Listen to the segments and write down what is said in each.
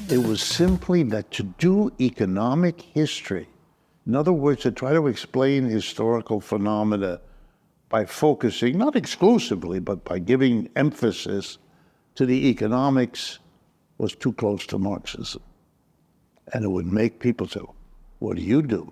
It was simply that to do economic history, in other words, to try to explain historical phenomena by focusing, not exclusively, but by giving emphasis to the economics, was too close to Marxism. And it would make people say, what do you do?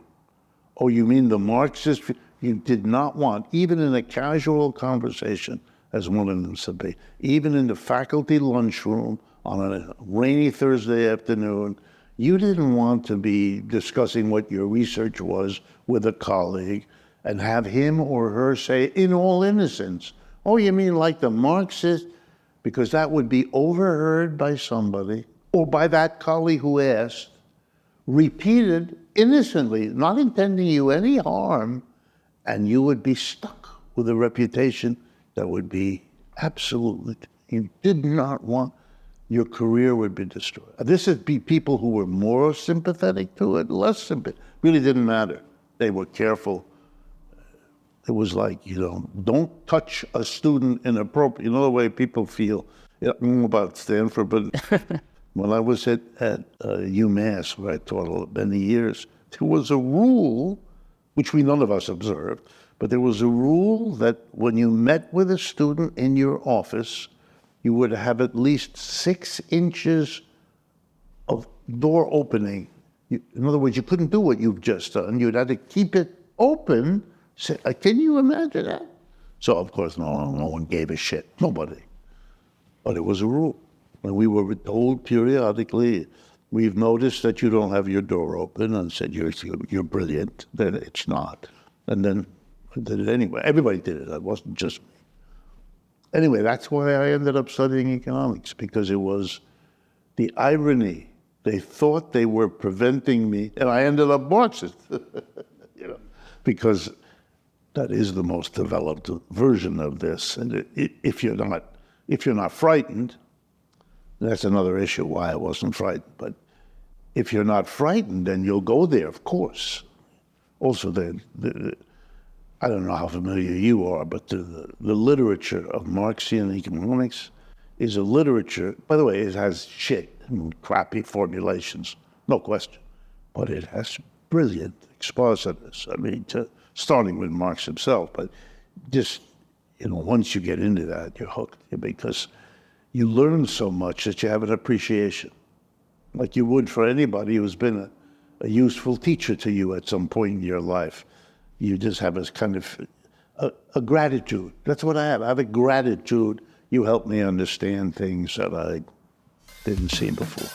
Oh, you mean the Marxist? You did not want, even in a casual conversation, as one of them said, be, even in the faculty lunchroom on a rainy Thursday afternoon, you didn't want to be discussing what your research was with a colleague and have him or her say, in all innocence, oh, you mean like the Marxist? Because that would be overheard by somebody, or by that colleague who asked, repeated innocently, not intending you any harm, and you would be stuck with a reputation that would be absolutely, you did not want, your career would be destroyed. This would be people who were more sympathetic to it, less sympathetic, really didn't matter. They were careful. It was like, don't touch a student inappropriately. You know the way people feel, I don't know about Stanford, but when I was at UMass, where I taught many years, there was a rule, which none of us observed, but there was a rule that when you met with a student in your office, you would have at least 6 inches of door opening. In other words, you couldn't do what you've just done. You'd have to keep it open. Can you imagine that? So, of course, no one gave a shit. Nobody. But it was a rule. And we were told periodically, we've noticed that you don't have your door open, and said, you're brilliant. Then it's not. And then I did it anyway. Everybody did it. It wasn't just me. Anyway, that's why I ended up studying economics, because it was the irony. They thought they were preventing me, and I ended up Marxist, because that is the most developed version of this. And if you're not frightened, that's another issue why I wasn't frightened. But if you're not frightened, then you'll go there, of course. Also, I don't know how familiar you are, but the literature of Marxian economics is a literature, by the way, it has shit and crappy formulations, no question, but it has brilliant expositors. I mean, starting with Marx himself, but just, once you get into that, you're hooked, because you learn so much that you have an appreciation, like you would for anybody who's been a useful teacher to you at some point in your life. You just have this kind of a gratitude. That's what I have. I have a gratitude. You help me understand things that I didn't see before.